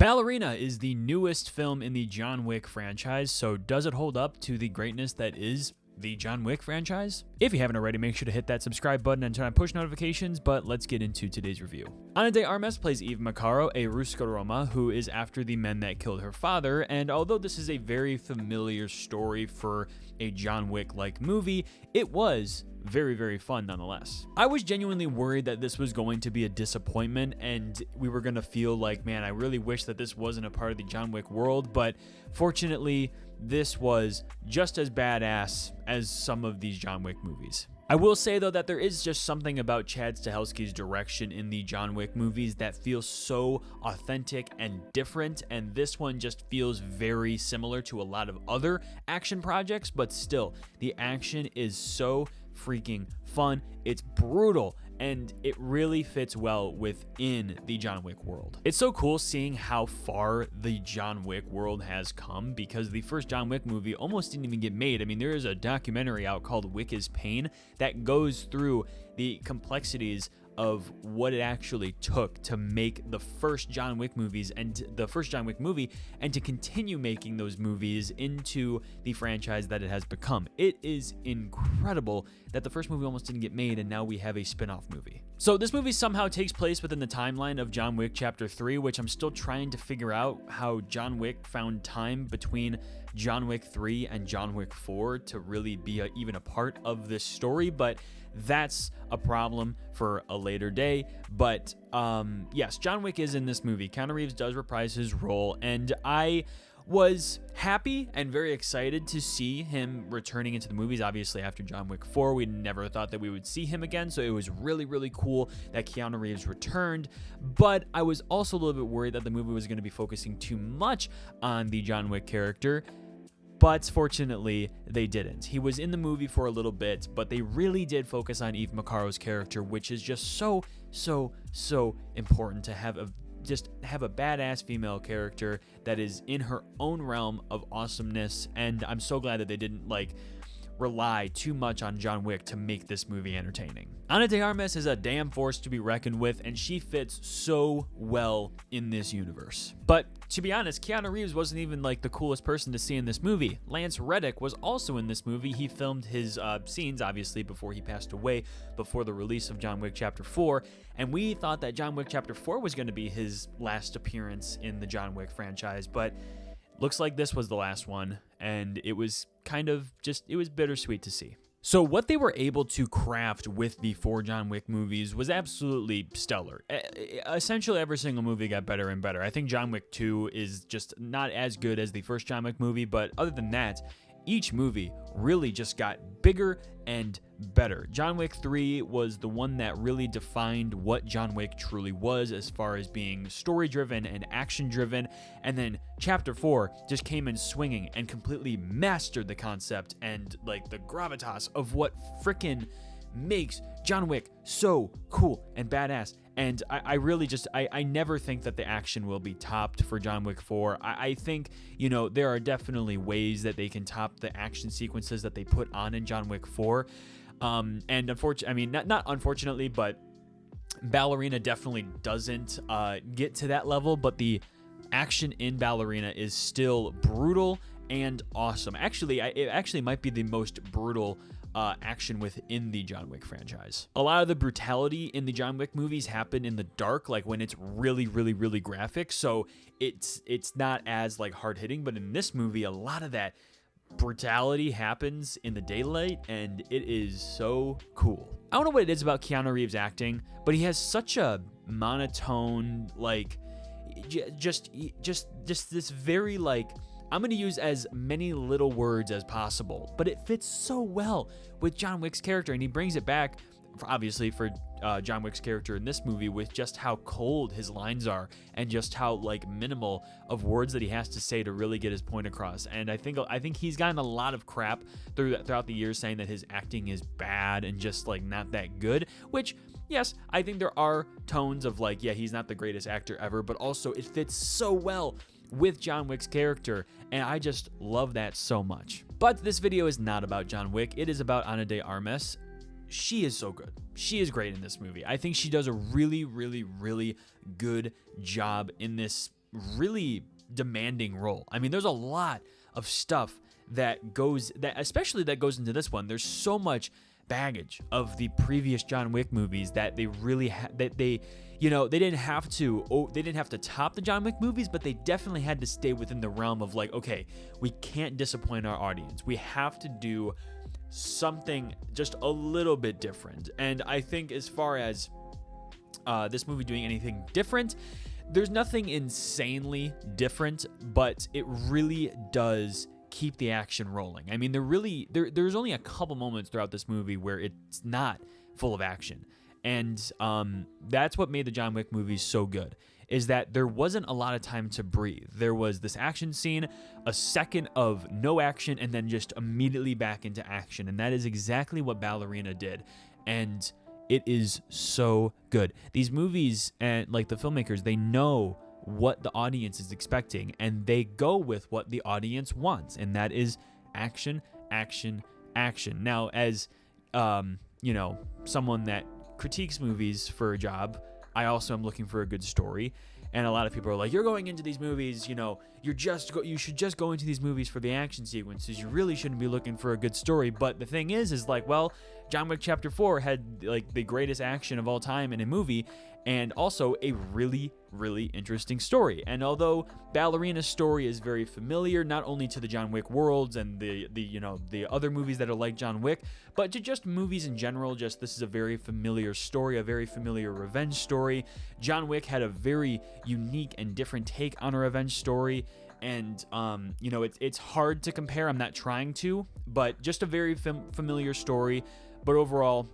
Ballerina is the newest film in the John Wick franchise, so does it hold up to the greatness that is the John Wick franchise? If you haven't already, make sure to hit that subscribe button and turn on push notifications, but let's get into today's review. Ana de Armas plays Eve Macario, a Ruska Roma who is after the men that killed her father, and although this is a very familiar story for a John Wick-like movie, it was very, very fun nonetheless. I was genuinely worried that this was going to be a disappointment and we were going to feel like, man, I really wish that this wasn't a part of the John Wick world, but fortunately, this was just as badass as some of these John Wick movies. I will say, though, that there is just something about Chad Stahelski's direction in the John Wick movies that feels so authentic and different, and this one just feels very similar to a lot of other action projects, but still, the action is so freaking fun. It's brutal, and it really fits well within the John Wick world. It's so cool seeing how far the John Wick world has come, because the first John Wick movie almost didn't even get made. I mean, there is a documentary out called Wick is Pain that goes through the complexities of what it actually took to make the first John Wick movies and the first John Wick movie, and to continue making those movies into the franchise that it has become. It is incredible that the first movie almost didn't get made, and now we have a spin-off movie. So this movie somehow takes place within the timeline of John Wick Chapter 3, which I'm still trying to figure out how John Wick found time between John Wick 3 and John Wick 4 to really be even a part of this story, but that's a problem for a later day. But yes, John Wick is in this movie. Keanu Reeves does reprise his role, and I was happy and very excited to see him returning into the movies. Obviously, after John Wick 4, we never thought that we would see him again, so it was really, really cool that Keanu Reeves returned. But I was also a little bit worried that the movie was going to be focusing too much on the John Wick character. But fortunately, they didn't. He was in the movie for a little bit, but they really did focus on Eve Macario's character, which is just so important to have a badass female character that is in her own realm of awesomeness. And I'm so glad that they didn't rely too much on John Wick to make this movie entertaining. Ana de Armas is a damn force to be reckoned with, and she fits so well in this universe. But to be honest, Keanu Reeves wasn't even the coolest person to see in this movie. Lance Reddick was also in this movie. He filmed his scenes, obviously, before he passed away, before the release of John Wick Chapter 4, and we thought that John Wick Chapter 4 was going to be his last appearance in the John Wick franchise, but looks like this was the last one, and it was it was bittersweet to see. So what they were able to craft with the 4 John Wick movies was absolutely stellar. Essentially, every single movie got better and better. I think John Wick 2 is just not as good as the first John Wick movie, but other than that, each movie really just got bigger and better. John Wick 3 was the one that really defined what John Wick truly was as far as being story-driven and action-driven, and then Chapter 4 just came in swinging and completely mastered the concept and the gravitas of what frickin' makes John Wick so cool and badass. And I really just, I never think that the action will be topped for John Wick 4. I think, there are definitely ways that they can top the action sequences that they put on in John Wick 4. And unfortunately, not unfortunately, but Ballerina definitely doesn't get to that level, but the action in Ballerina is still brutal and awesome. Actually, it actually might be the most brutal action within the John Wick franchise. A lot of the brutality in the John Wick movies happen in the dark, when it's really, really, really graphic, so it's not as hard-hitting, but in this movie, a lot of that brutality happens in the daylight, and it is so cool. I don't know what it is about Keanu Reeves' acting, but he has such a monotone, just this very, I'm going to use as many little words as possible, but it fits so well with John Wick's character, and he brings it back, obviously, for John Wick's character in this movie, with just how cold his lines are and just how minimal of words that he has to say to really get his point across. And I think he's gotten a lot of crap throughout the years saying that his acting is bad and just not that good, which, yes, I think there are tones of yeah, he's not the greatest actor ever, but also it fits so well with John Wick's character, and I just love that so much. But this video is not about John Wick. It is about Ana de Armas. She is so good. She is great in this movie. I think she does a really, really, really good job in this really demanding role. I mean, there's a lot of stuff that goes into this one. There's so much baggage of the previous John Wick movies that they really they didn't have to top the John Wick movies, but they definitely had to stay within the realm of like, okay, we can't disappoint our audience. We have to do something just a little bit different. And I think as far as this movie doing anything different, there's nothing insanely different, but it really does keep the action rolling. I mean, there's only a couple moments throughout this movie where it's not full of action. And that's what made the John Wick movies so good, is that there wasn't a lot of time to breathe. There was this action scene, a second of no action, and then just immediately back into action. And that is exactly what Ballerina did. And it is so good. These movies, and like the filmmakers, they know what the audience is expecting, and they go with what the audience wants, and that is action, action, action. Now, as someone that critiques movies for a job, I also am looking for a good story. And a lot of people are like, you're going into these movies, you should just go into these movies for the action sequences. You really shouldn't be looking for a good story. But the thing is like, well, John Wick Chapter 4 had like the greatest action of all time in a movie, and also a really, really interesting story. And although Ballerina's story is very familiar, not only to the John Wick worlds and the other movies that are like John Wick, but to just movies in general, just this is a very familiar story, a very familiar revenge story. John Wick had a very unique and different take on a revenge story. And, it's hard to compare. I'm not trying to, but just a very familiar story. But overall,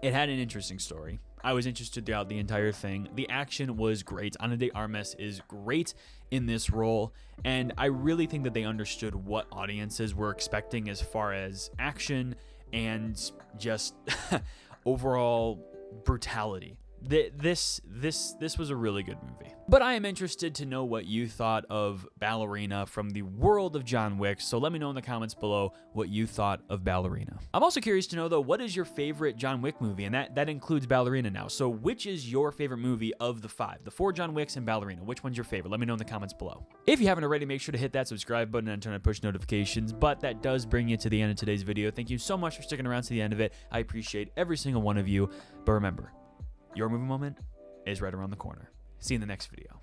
it had an interesting story. I was interested throughout the entire thing. The action was great. Ana de Armas is great in this role, and I really think that they understood what audiences were expecting as far as action and just overall brutality. This was a really good movie. But I am interested to know what you thought of Ballerina from the world of John Wick, so let me know in the comments below what you thought of Ballerina. I'm also curious to know, though, what is your favorite John Wick movie? And that includes Ballerina now. So which is your favorite movie of the 5? The 4 John Wicks and Ballerina. Which one's your favorite? Let me know in the comments below. If you haven't already, make sure to hit that subscribe button and turn on push notifications. But that does bring you to the end of today's video. Thank you so much for sticking around to the end of it. I appreciate every single one of you. But remember, your movie moment is right around the corner. See you in the next video.